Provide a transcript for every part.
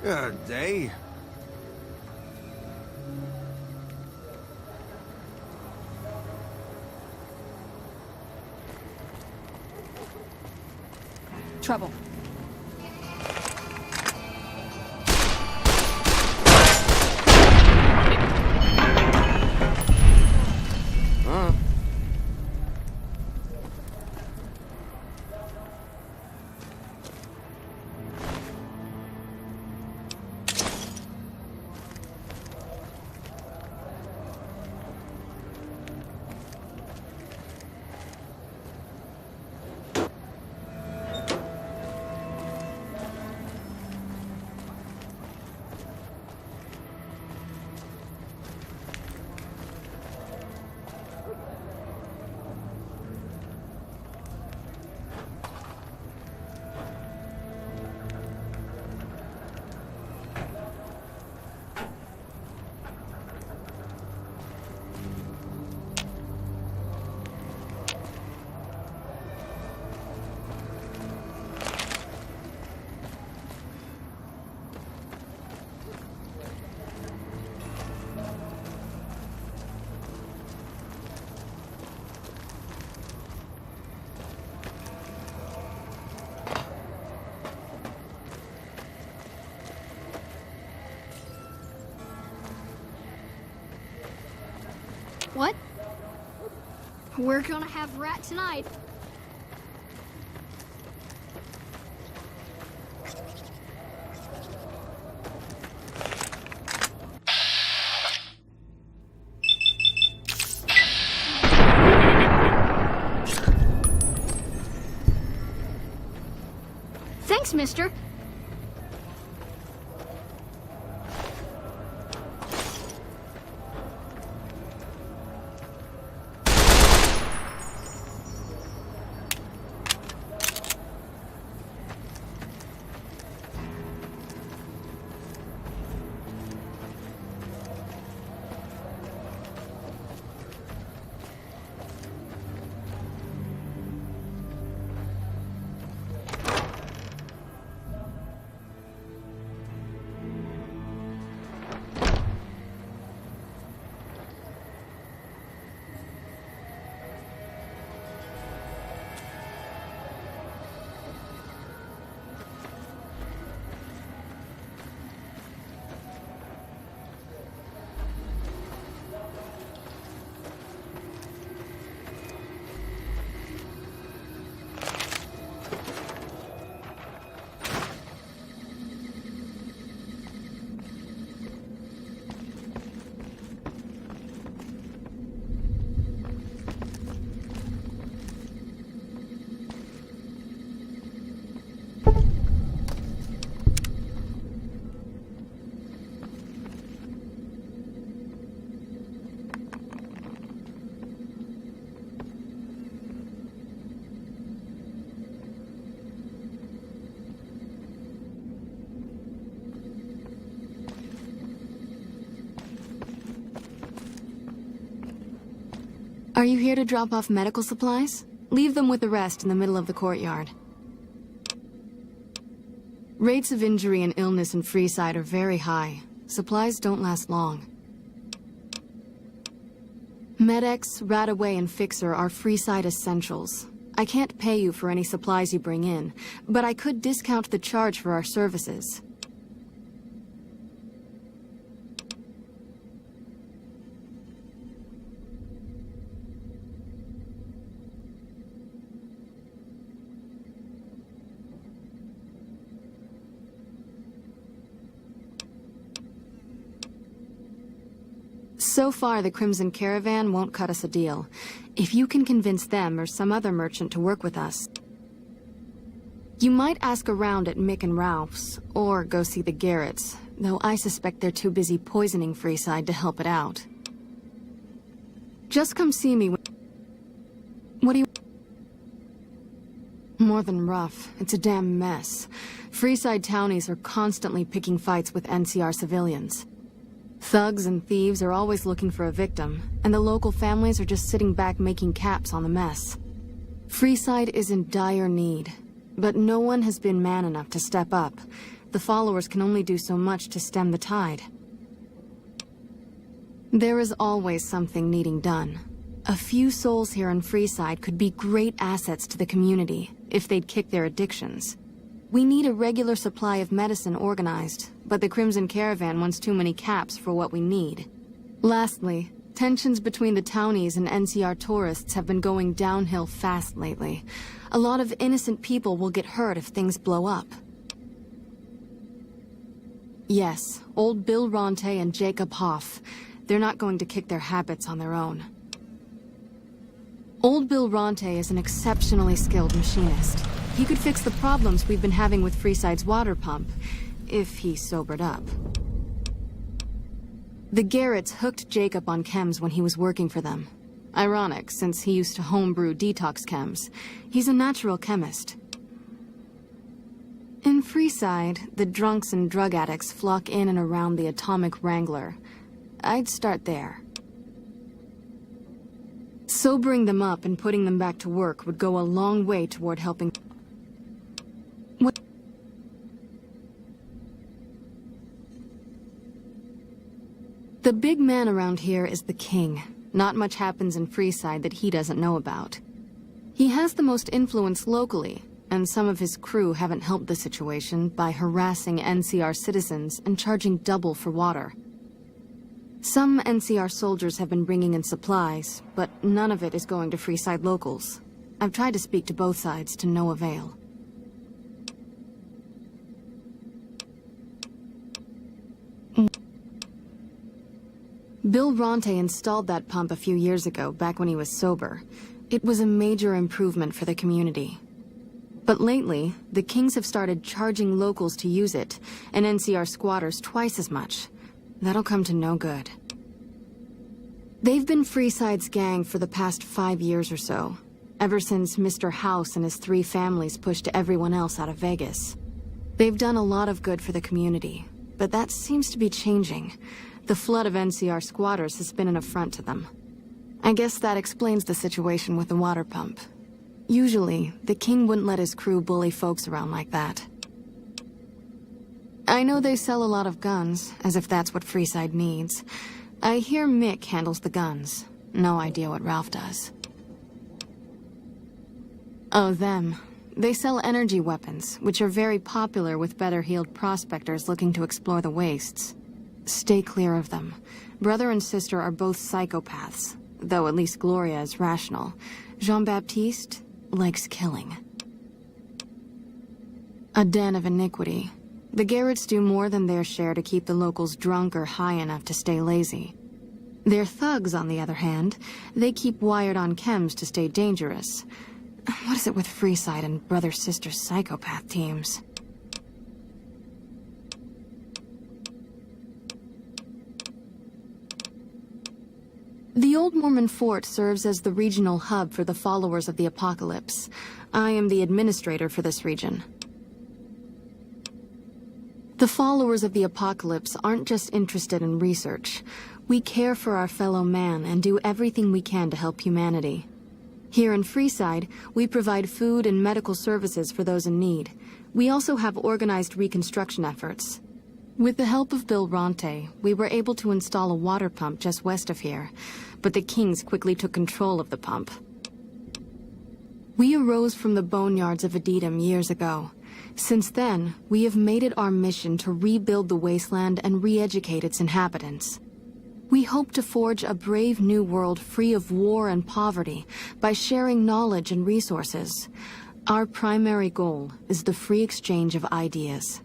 Good day. Trouble. What? We're gonna have rat tonight. Thanks, mister. Are you here to drop off medical supplies? Leave them with the rest in the middle of the courtyard. Rates of injury and illness in Freeside are very high. Supplies don't last long. Med-X, Radaway, and Fixer are Freeside essentials. I can't pay you for any supplies you bring in, but I could discount the charge for our services. So far, the Crimson Caravan won't cut us a deal. If you can convince them or some other merchant to work with us, you might ask around at Mick and Ralph's, or go see the Garretts, though I suspect they're too busy poisoning Freeside to help it out. Just come see me when... What do you... More than rough. It's a damn mess. Freeside townies are constantly picking fights with NCR civilians. Thugs and thieves are always looking for a victim, and the local families are just sitting back making caps on the mess. Freeside is in dire need, but no one has been man enough to step up. The followers can only do so much to stem the tide. There is always something needing done. A few souls here in Freeside could be great assets to the community if they'd kick their addictions. We need a regular supply of medicine organized, but the Crimson Caravan wants too many caps for what we need. Lastly, tensions between the townies and NCR tourists have been going downhill fast lately. A lot of innocent people will get hurt if things blow up. Yes, old Bill Ronte and Jacob Hoff. They're not going to kick their habits on their own. Old Bill Ronte is an exceptionally skilled machinist. He could fix the problems we've been having with Freeside's water pump, if he sobered up. The Garretts hooked Jacob on chems when he was working for them. Ironic, since he used to homebrew detox chems. He's a natural chemist. In Freeside, the drunks and drug addicts flock in and around the Atomic Wrangler. I'd start there. Sobering them up and putting them back to work would go a long way toward helping. What? The big man around here is the king. Not much happens in Freeside that he doesn't know about. He has the most influence locally, and some of his crew haven't helped the situation by harassing NCR citizens and charging double for water. Some NCR soldiers have been bringing in supplies, but none of it is going to Freeside locals. I've tried to speak to both sides to no avail. Bill Ronte installed that pump a few years ago, back when he was sober. It was a major improvement for the community. But lately, the Kings have started charging locals to use it, and NCR squatters twice as much. That'll come to no good. They've been Freeside's gang for the past 5 years or so, ever since Mr. House and his 3 families pushed everyone else out of Vegas. They've done a lot of good for the community, but that seems to be changing. The flood of NCR squatters has been an affront to them. I guess that explains the situation with the water pump. Usually, the king wouldn't let his crew bully folks around like that. I know they sell a lot of guns, as if that's what Freeside needs. I hear Mick handles the guns. No idea what Ralph does. Oh, them. They sell energy weapons, which are very popular with better-heeled prospectors looking to explore the wastes. Stay clear of them. Brother and sister are both psychopaths, though at least Gloria is rational. Jean-Baptiste likes killing. A den of iniquity. The Garretts do more than their share to keep the locals drunk or high enough to stay lazy. Their thugs, on the other hand, they keep wired on chems to stay dangerous. What is it with Freeside and brother-sister psychopath teams? The old Mormon fort serves as the regional hub for the followers of the Apocalypse. I am the administrator for this region. The followers of the Apocalypse aren't just interested in research. We care for our fellow man and do everything we can to help humanity. Here in Freeside, we provide food and medical services for those in need. We also have organized reconstruction efforts. With the help of Bill Ronte, we were able to install a water pump just west of here, but the Kings quickly took control of the pump. We arose from the boneyards of Edidam years ago. Since then, we have made it our mission to rebuild the wasteland and re-educate its inhabitants. We hope to forge a brave new world free of war and poverty by sharing knowledge and resources. Our primary goal is the free exchange of ideas.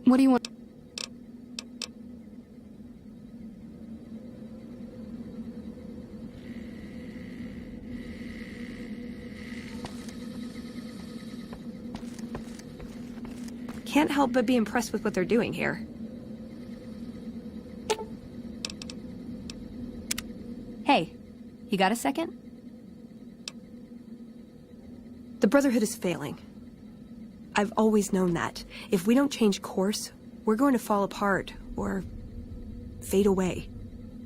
What do you want? Can't help but be impressed with what they're doing here. Hey, you got a second? The Brotherhood is failing. I've always known that. If we don't change course, we're going to fall apart, or fade away.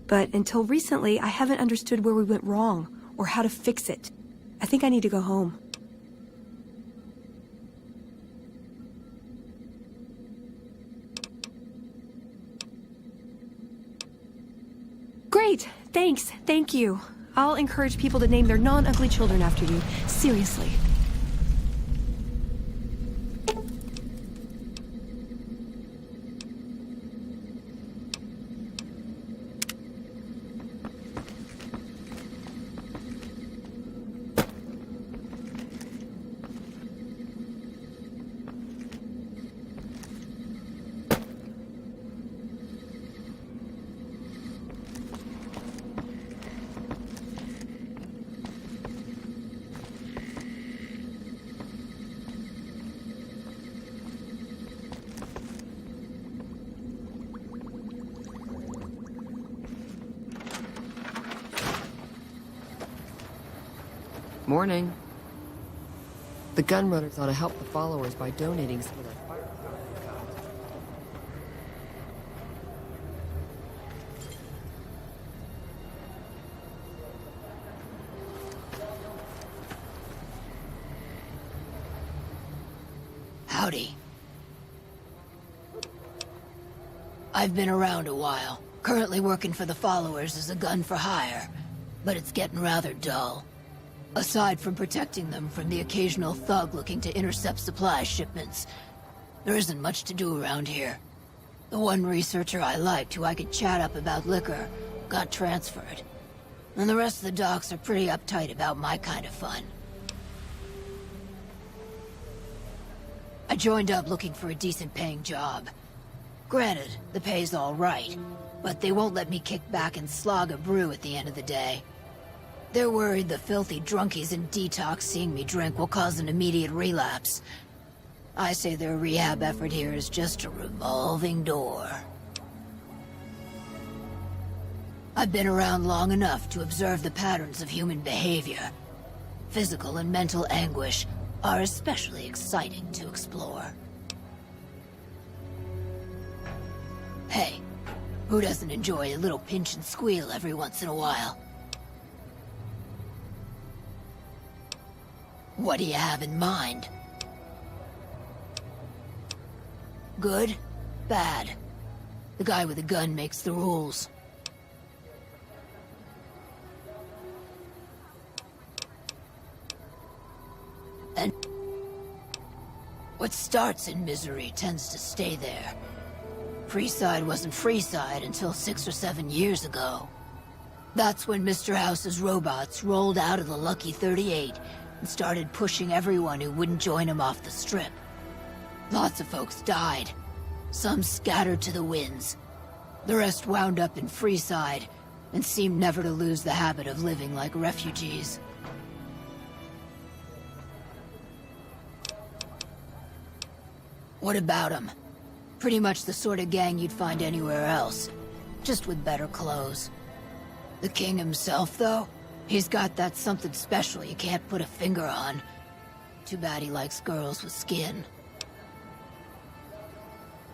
But until recently, I haven't understood where we went wrong, or how to fix it. I think I need to go home. great. Thanks. Thank you. I'll encourage people to name their non-ugly children after you. Seriously. Morning. The gunrunners ought to help the followers by donating some of their fire. Howdy. I've been around a while. Currently working for the followers as a gun for hire, but it's getting rather dull. Aside from protecting them from the occasional thug looking to intercept supply shipments, there isn't much to do around here. The one researcher I liked who I could chat up about liquor got transferred, and the rest of the docs are pretty uptight about my kind of fun. I joined up looking for a decent paying job. Granted, the pay's all right, but they won't let me kick back and slog a brew at the end of the day. They're worried the filthy drunkies in detox seeing me drink will cause an immediate relapse. I say their rehab effort here is just a revolving door. I've been around long enough to observe the patterns of human behavior. Physical and mental anguish are especially exciting to explore. Hey, who doesn't enjoy a little pinch and squeal every once in a while? What do you have in mind? Good? Bad? The guy with a gun makes the rules. And what starts in misery tends to stay there. Freeside wasn't Freeside until 6 or 7 years ago. That's when Mr. House's robots rolled out of the Lucky 38 and started pushing everyone who wouldn't join him off the strip. Lots of folks died. Some scattered to the winds. The rest wound up in Freeside and seemed never to lose the habit of living like refugees. What about them? Pretty much the sort of gang you'd find anywhere else, just with better clothes. The king himself, though? He's got that something special you can't put a finger on. Too bad he likes girls with skin.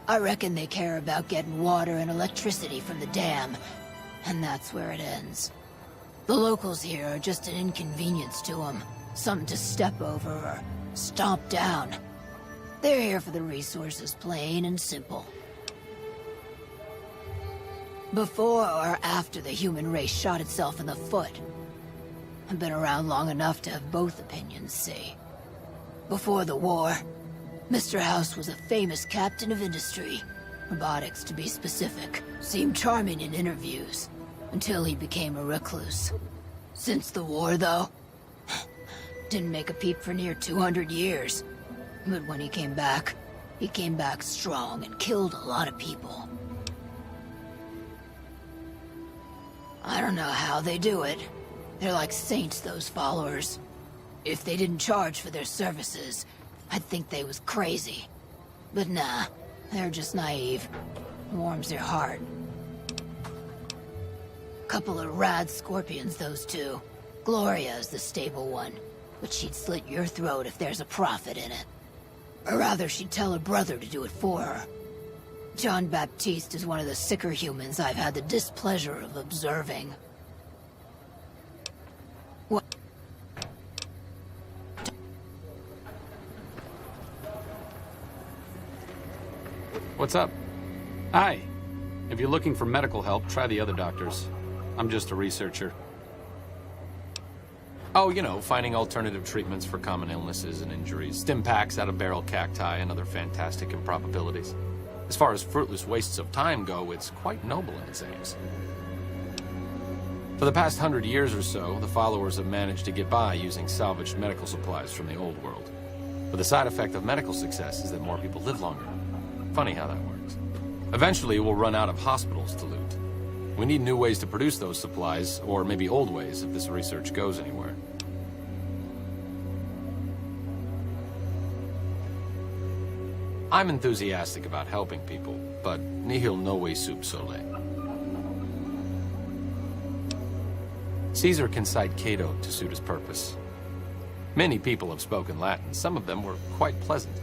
I reckon they care about getting water and electricity from the dam, and that's where it ends. The locals here are just an inconvenience to them, something to step over or stomp down. They're here for the resources, plain and simple. Before or after the human race shot itself in the foot? I've been around long enough to have both opinions, see. Before the war, Mr. House was a famous captain of industry. Robotics, to be specific. Seemed charming in interviews, until he became a recluse. Since the war, though, didn't make a peep for near 200 years. But when he came back strong and killed a lot of people. I don't know how they do it. They're like saints, those followers. If they didn't charge for their services, I'd think they was crazy. But nah, they're just naive. Warms their heart. Couple of rad scorpions, those two. Gloria is the stable one, but she'd slit your throat if there's a profit in it. Or rather, she'd tell her brother to do it for her. John Baptiste is one of the sicker humans I've had the displeasure of observing. What? What's up? Hi. If you're looking for medical help, try the other doctors. I'm just a researcher. Oh, you know, finding alternative treatments for common illnesses and injuries, stim packs out of barrel cacti, and other fantastic improbabilities. As far as fruitless wastes of time go, it's quite noble in its aims. For the past 100 years or so, the followers have managed to get by using salvaged medical supplies from the old world. But the side effect of medical success is that more people live longer. Funny how that works. Eventually, we'll run out of hospitals to loot. We need new ways to produce those supplies, or maybe old ways if this research goes anywhere. I'm enthusiastic about helping people, but nihil novi sub sole. Caesar can cite Cato to suit his purpose. Many people have spoken Latin. Some of them were quite pleasant.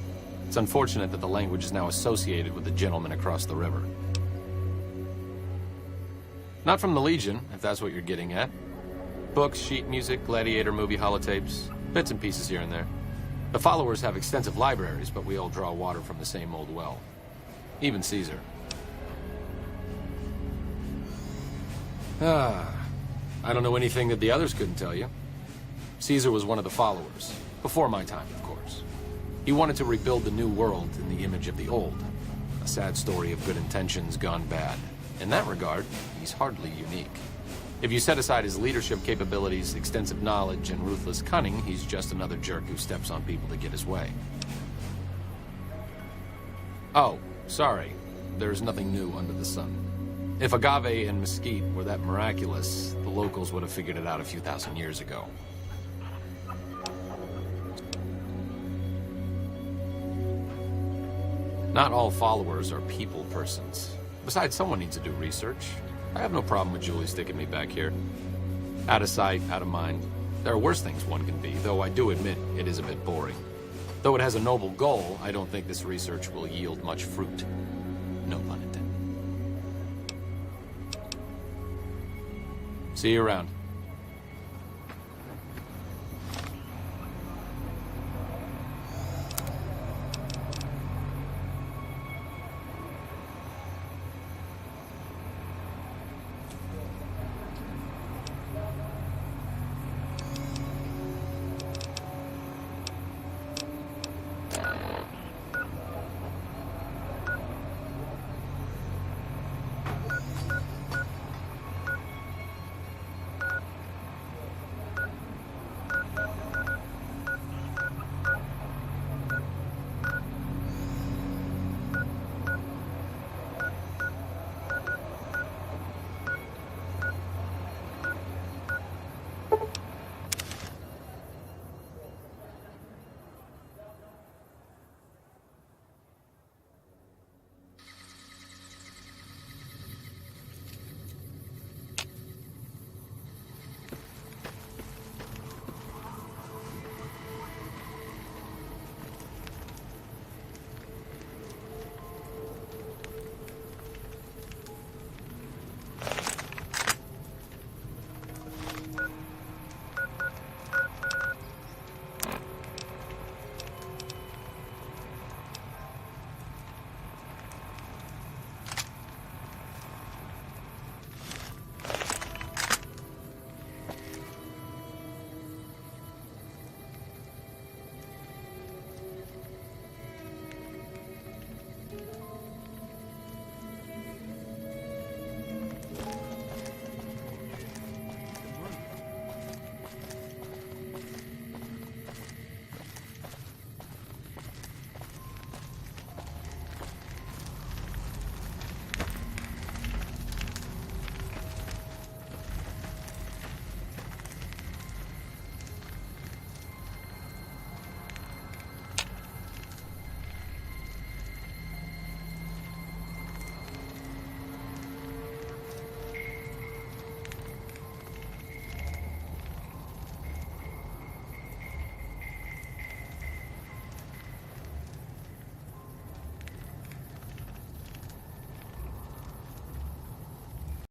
It's unfortunate that the language is now associated with the gentleman across the river. Not from the Legion, if that's what you're getting at. Books, sheet music, gladiator movie holotapes, bits and pieces here and there. The followers have extensive libraries, but we all draw water from the same old well. Even Caesar. I don't know anything that the others couldn't tell you. Caesar was one of the followers. Before my time, of course. He wanted to rebuild the new world in the image of the old. A sad story of good intentions gone bad. In that regard, he's hardly unique. If you set aside his leadership capabilities, extensive knowledge, and ruthless cunning, he's just another jerk who steps on people to get his way. Oh, sorry. There's nothing new under the sun. If agave and mesquite were that miraculous, the locals would have figured it out a few thousand years ago. Not all followers are people persons. Besides, someone needs to do research. I have no problem with Julie sticking me back here. Out of sight, out of mind. There are worse things one can be, though I do admit it is a bit boring. Though it has a noble goal, I don't think this research will yield much fruit. No pun intended. See you around.